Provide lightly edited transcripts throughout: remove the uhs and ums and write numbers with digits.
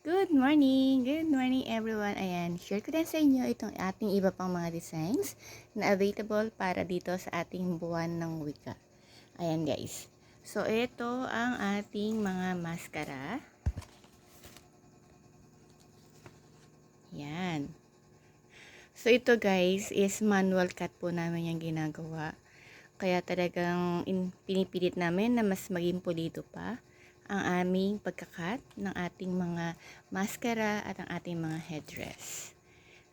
Good morning everyone. Ayan, share ko din sa inyo itong ating iba pang mga designs na available para dito sa ating buwan ng wika. Ayan guys. So, ito ang ating mga maskara. Ayan. So, ito guys is manual cut po namin yung ginagawa. Kaya talagang pinipilit namin na mas maging pulido pa ang aming pagkakat ng ating mga maskara at ang ating mga headdress.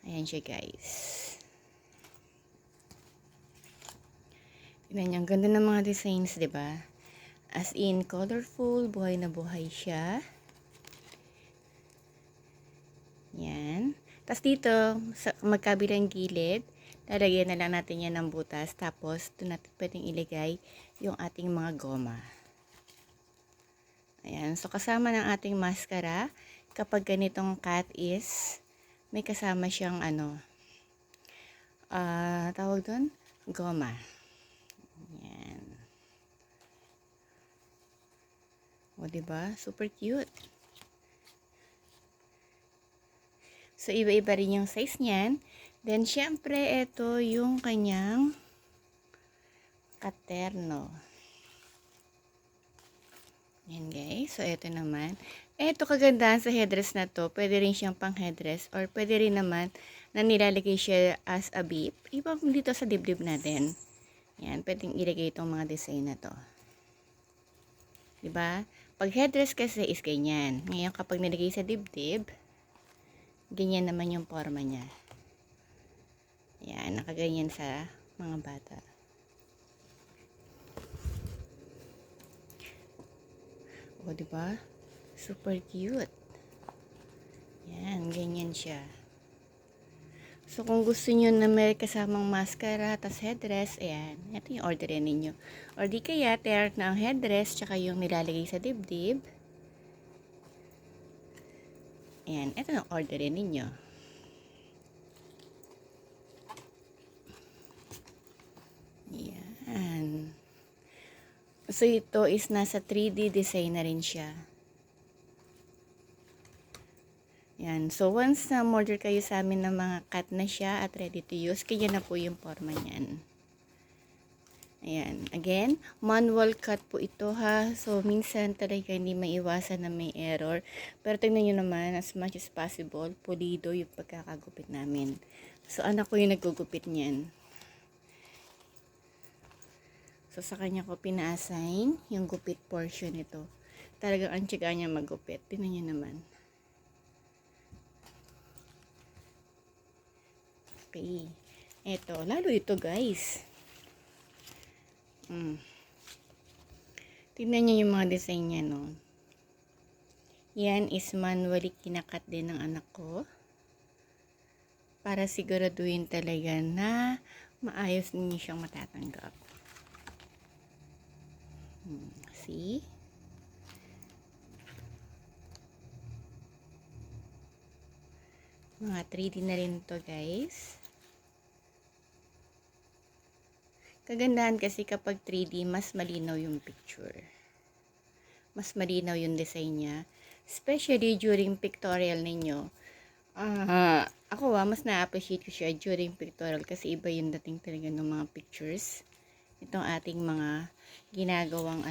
Ayan siya guys. Tignan niyo, ang ganda ng mga designs, di ba? As in, colorful, buhay na buhay siya. Yan. Tapos dito, sa magkabilang gilid, lalagyan na lang natin yan ng butas. Tapos, doon natin pwedeng ilagay yung ating mga goma. Ayan. So, kasama ng ating maskara, kapag ganitong cut is, may kasama siyang tawag doon, goma. Ayan. O, diba? Super cute. So, iba-iba rin yung size niyan. Then, syempre, ito yung kanyang katerno. Yan guys. So, ito naman. Ito kagandahan sa headdress na to. Pwede rin siyang pang headdress or pwede rin naman na nilalagay siya as a bib. Iba dito sa dibdib natin. Yan. Pwedeng ilagay itong mga design na to. Diba? Pag headdress kasi is ganyan. Ngayon kapag nilagay sa dibdib, ganyan naman yung forma niya. Yan. Nakaganyan sa mga bata. O, diba? Super cute. Yan, ganyan siya. So, kung gusto nyo na may kasamang maskara, tas headdress, ayan, ito yung orderin ninyo. Or di kaya, tear na ang headdress, tsaka yung nilalagay sa dibdib. Ayan, ito yung orderin ninyo. Ayan. So, ito is nasa 3D design na rin siya. Yan. So, once na order kayo sa amin ng mga cut na siya at ready to use, kaya na po yung forma niyan. Ayan. Again, manual cut po ito ha. So, minsan talaga hindi maiwasan na may error. Pero tingnan nyo naman, as much as possible, pulido yung pagkakagupit namin. So, anak ko yung nagugupit niyan. So, sa kanya ko pina-assign yung gupit portion nito. Talagang ang tiyaga niya maggupit. Tingnan nyo naman. Okay. Eto, lalo ito guys. Tingnan nyo yung mga design niya, no? Yan is manually kinakat din ng anak ko. Para siguraduhin talaga na maayos ninyo siyang matatanggap. See? Mga 3D na rin to guys. Kagandahan kasi kapag 3D, mas malinaw yung picture. Mas malinaw yung design niya. Especially during pictorial ninyo. Ako mas na-appreciate ko siya during pictorial kasi iba yung dating talaga ng mga pictures. Itong ating mga ginagawang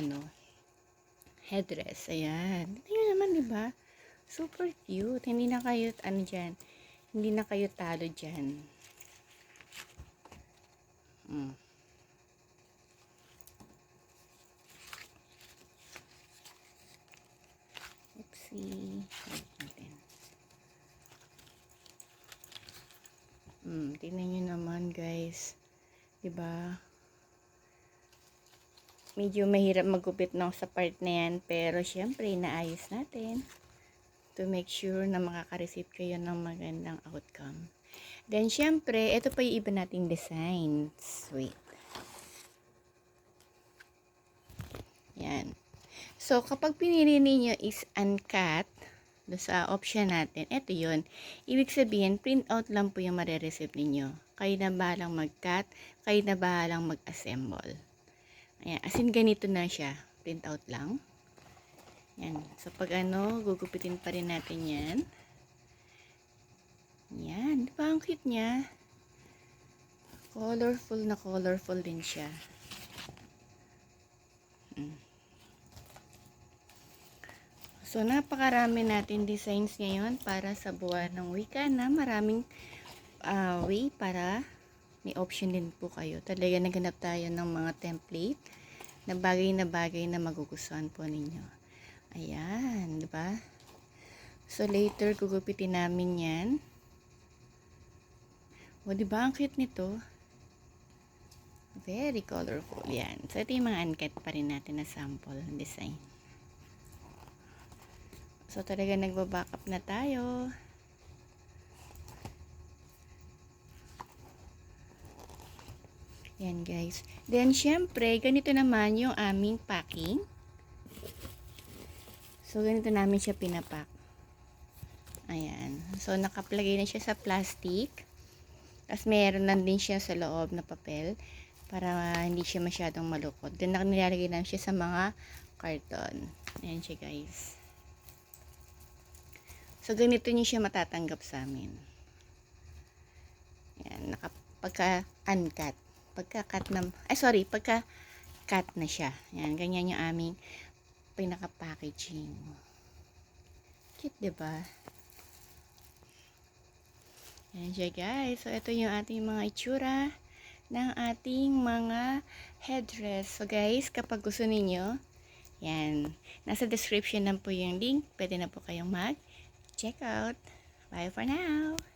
headdress. Ayan. Tingnan naman, diba? Super cute. Hindi na kayo, hindi na kayo talo dyan. Oopsie. Wait natin. Tingnan nyo naman, guys. Diba? Medyo mahirap magupit no sa part na yan, pero syempre inaayos natin to make sure na makaka-receive kayo ng magandang outcome. Then syempre, ito pa yung iba nating designs. Wait. Yan. So, kapag pinili niyo is uncut, doon sa option natin, ito yun. Ibig sabihin, print out lang po yung marireceive ninyo. Kayo na bahalang mag-cut, kayo na bahalang mag-assemble. Ayan, as in ganito na siya. Print out lang. Yan. So, pag ano, gugupitin pa rin natin yan. Yan. Di ba ang cute niya? Colorful na colorful din siya. So, napakarami natin designs ngayon para sa buwan ng wika na maraming way para may option din po kayo. Talaga naghanap tayo ng mga template na bagay na magugustuhan po ninyo. Ayan, di ba? So, later, gugupitin namin yan. O, di ba? Ang cute nito. Very colorful. Yan. So, ito yung mga uncut pa rin natin na sample design. So, talaga nagba-backup na tayo. Yan, guys. Then, syempre, ganito naman yung aming packing. So, ganito namin siya pinapack. Ayan. So, nakaplagay na siya sa plastic. Tapos, meron lang din siya sa loob na papel para hindi siya masyadong malukot. Then, nilalagay namin siya sa mga carton. Ayan siya, guys. So, ganito niyo siya matatanggap sa amin. Ayan. Pagka-uncut. Pagka-cut na siya. Ayan. Ganyan yung aming pinaka-packaging. Cute, diba? Ayan siya, guys. So, ito yung ating mga itsura ng ating mga headdress. So, guys, kapag gusto ninyo, yan. Nasa description lang po yung link. Pwede na po kayong mag-check out. Bye for now!